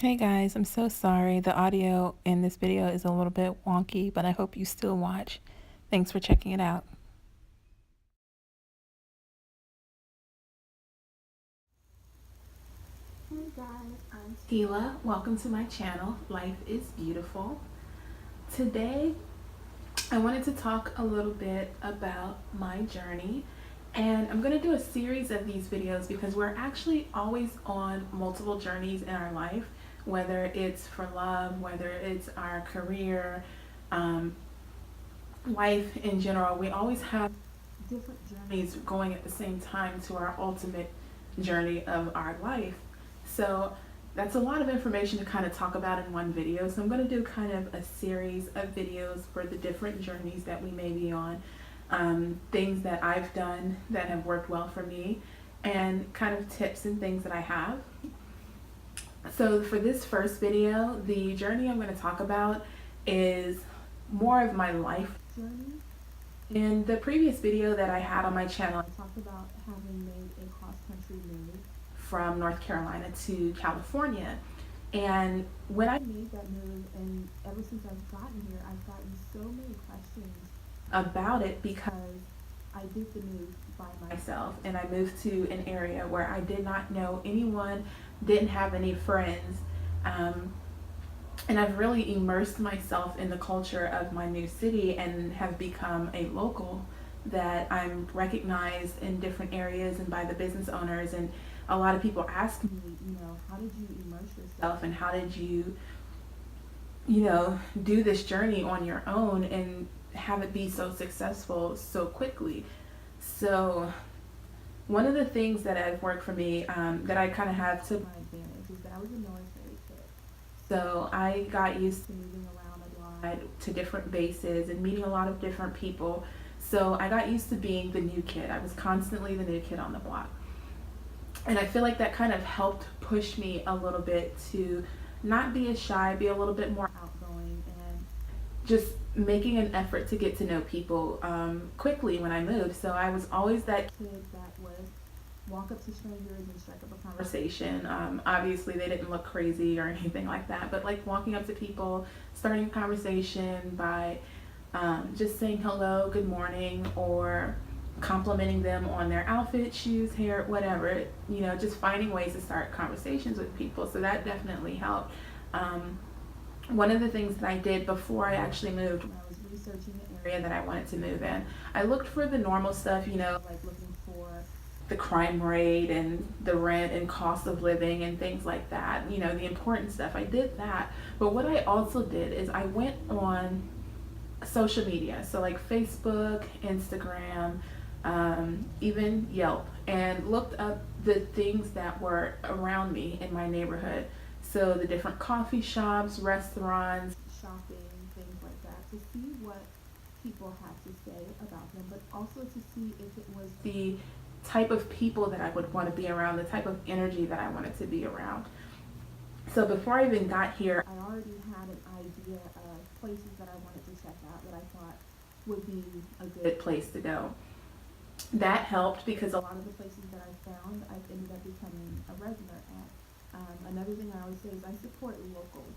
Hey guys, I'm so sorry. The audio in this video is a little bit wonky, but I hope you still watch. Thanks for checking it out. Hey guys, I'm Tila. Welcome to my channel, Life is Beautiful. Today, I wanted to talk a little bit about my journey, and I'm going to do a series of these videos because we're actually always on multiple journeys in our life, whether it's for love, whether it's our career, life in general. We always have different journeys going at the same time to our ultimate journey of our life. So that's a lot of information to kind of talk about in one video. So I'm going to do kind of a series of videos for the different journeys that we may be on, things that I've done that have worked well for me, and kind of tips and things that I have. So for this first video, the journey I'm going to talk about is more of my life journey. In the previous video that I had on my channel, I talked about having made a cross-country move from North Carolina to California. And when I made that move, and ever since I've gotten here, I've gotten so many questions about it because I did the move by myself, and I moved to an area where I did not know anyone, didn't have any friends. And I've really immersed myself in the culture of my new city and have become a local that I'm recognized in different areas and by the business owners. And a lot of people ask me, how did you immerse yourself and how did you, do this journey on your own and have it be so successful so quickly? So one of the things that have worked for me, that I kind of have to my advantage, is that I was a military kid. So I got used to moving around a lot to different bases and meeting a lot of different people. So I got used to being the new kid. I was constantly the new kid on the block. And I feel like that kind of helped push me a little bit to not be as shy, be a little bit more outgoing, and just making an effort to get to know people quickly when I moved. So I was always that kid that would walk up to strangers and strike up a conversation. Obviously, they didn't look crazy or anything like that, but like walking up to people, starting a conversation by just saying hello, good morning, or complimenting them on their outfit, shoes, hair, whatever, just finding ways to start conversations with people. So that definitely helped. One of the things that I did before I actually moved, when I was researching the area that I wanted to move in, I looked for the normal stuff, like looking for the crime rate and the rent and cost of living and things like that, the important stuff. I did that. But what I also did is I went on social media, so like Facebook, Instagram, even Yelp, and looked up the things that were around me in my neighborhood. So the different coffee shops, restaurants, shopping, things like that, to see what people had to say about them, but also to see if it was the type of people that I would want to be around, the type of energy that I wanted to be around. So before I even got here, I already had an idea of places that I wanted to check out that I thought would be a good place to go. That helped because a lot of the places that I found, I've ended up becoming a regular at. Another thing I always say is I support locals.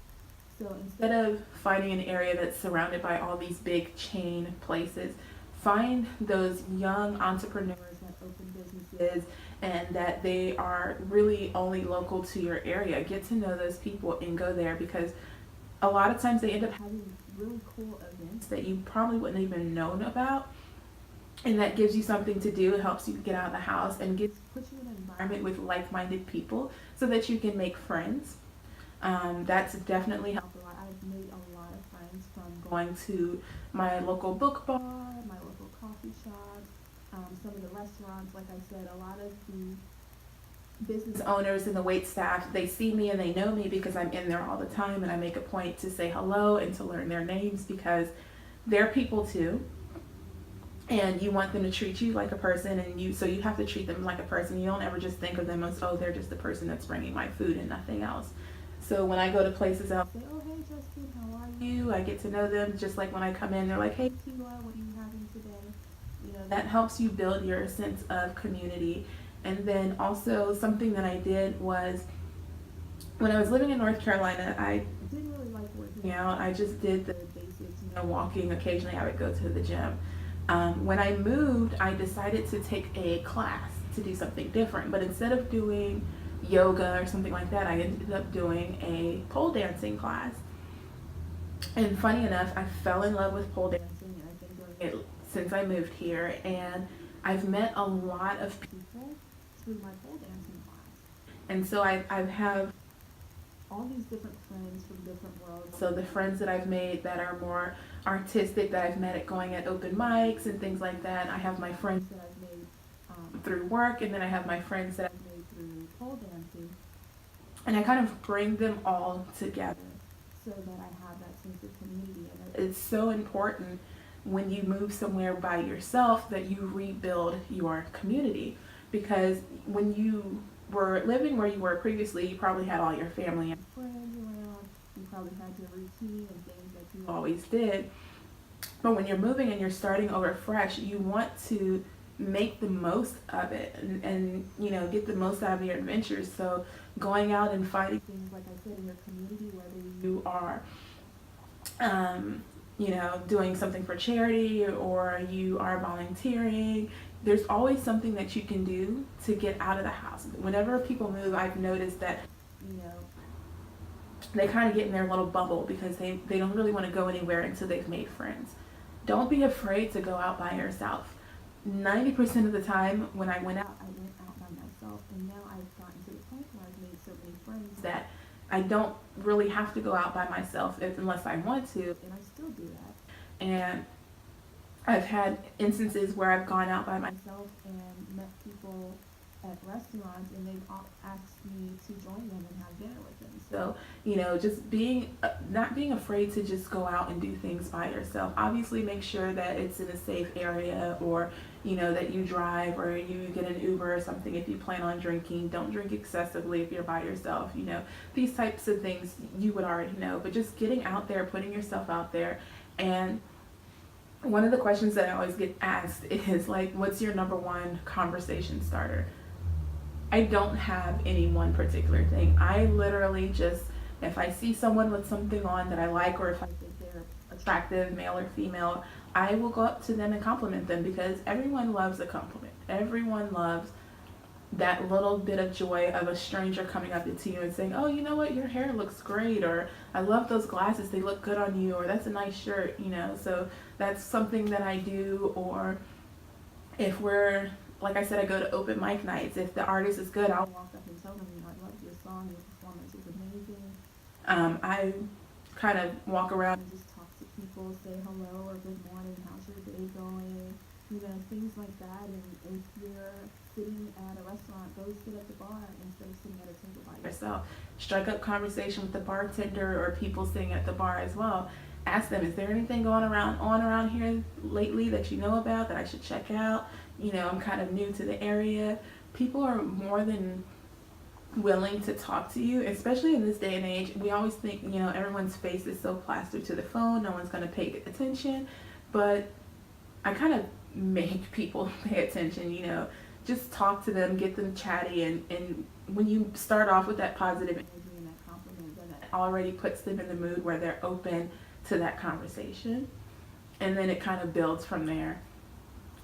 So instead of finding an area that's surrounded by all these big chain places, find those young entrepreneurs that open businesses and that they are really only local to your area. Get to know those people and go there, because a lot of times they end up having really cool events that you probably wouldn't even known about, and that gives you something to do. It helps you get out of the house and puts you in an environment with like-minded people so that you can make friends. That's definitely helped a lot. I've made a lot of friends from going to my local book bar, my local coffee shop, some of the restaurants. Like I said, a lot of the business owners and the wait staff, they see me and they know me because I'm in there all the time, and I make a point to say hello and to learn their names because they're people too, and you want them to treat you like a person, and you have to treat them like a person. You don't ever just think of them as, oh, they're just the person that's bringing my food and nothing else. So when I go to places, I'll say, oh, hey Justin, how are you? I get to know them. Just like when I come in, they're like, hey Tila, what are you having today? That helps you build your sense of community. And then also something that I did was, when I was living in North Carolina, I didn't really like working out. I just did the basics, walking. Occasionally I would go to the gym. When I moved, I decided to take a class to do something different. But instead of doing yoga or something like that, I ended up doing a pole dancing class. And funny enough, I fell in love with pole dancing, and I've been doing it since I moved here. And I've met a lot of people through my pole dancing class. And so I have all these different friends from different worlds. So the friends that I've made that are more artistic, that I've met at going at open mics and things like that. I have my friends that I've made through work, and then I have my friends that I've made through pole dancing. And I kind of bring them all together so that I have that sense of community. And it's so important when you move somewhere by yourself that you rebuild your community, because when you were living where you were previously, you probably had all your family and friends around. You probably had your routine and things that you always did. But when you're moving and you're starting over fresh, you want to make the most of it and get the most out of your adventures. So going out and finding things, like I said, in your community, whether you are doing something for charity or you are volunteering, there's always something that you can do to get out of the house. Whenever people move, I've noticed that, they kind of get in their little bubble because they don't really want to go anywhere until they've made friends. Don't be afraid to go out by yourself. 90% of the time when I went out by myself, and now I've gotten to the point where I've made so many friends that I don't really have to go out by myself unless I want to, and I still do that. And I've had instances where I've gone out by myself and met people at restaurants, and they've all asked me to join them and have dinner with them. So, just not being afraid to just go out and do things by yourself. Obviously, make sure that it's in a safe area, or, that you drive or you get an Uber or something. If you plan on drinking, don't drink excessively if you're by yourself. These types of things you would already know, but just getting out there, putting yourself out there. And one of the questions that I always get asked is like, what's your number one conversation starter? I don't have any one particular thing. I literally just, if I see someone with something on that I like, or if I think they're attractive, male or female, I will go up to them and compliment them, because everyone loves a compliment. Everyone loves that little bit of joy of a stranger coming up to you and saying, oh, you know what, your hair looks great, or I love those glasses, they look good on you, or that's a nice shirt, So that's something that I do. Or if we're, like I said, I go to open mic nights. If the artist is good, I'll walk up and tell them, I love your song, your performance is amazing. I kind of walk around and just talk to people, say hello or good morning, how's your day going, things like that. And if you're sitting at a restaurant, go sit at the bar instead of sitting at a table by yourself. Strike up conversation with the bartender or people sitting at the bar as well. Ask them, is there anything going on around here lately that you know about that I should check out? I'm kind of new to the area. People are more than willing to talk to you, especially in this day and age. We always think, everyone's face is so plastered to the phone, no one's going to pay attention. But I kind of make people pay attention, just talk to them, get them chatty. And when you start off with that positive energy and that compliment, then that already puts them in the mood where they're open to that conversation. And then it kind of builds from there.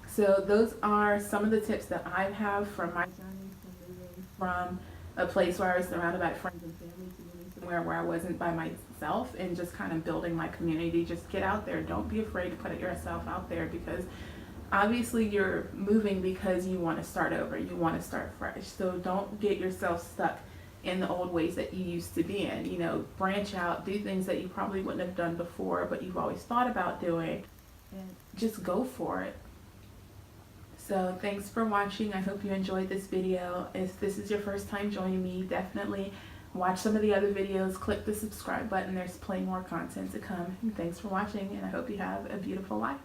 So those are some of the tips that I have from my journey from moving from a place where I was surrounded by friends and family to moving somewhere where I wasn't by myself, and just kind of building my community. Just get out there. Don't be afraid to put yourself out there, because obviously you're moving because you want to start over. You want to start fresh. So don't get yourself stuck in the old ways that you used to be in. Branch out, do things that you probably wouldn't have done before, but you've always thought about doing, and just go for it. So thanks for watching. I hope you enjoyed this video. If this is your first time joining me, definitely watch some of the other videos. Click the subscribe button. There's plenty more content to come. And thanks for watching, and I hope you have a beautiful life.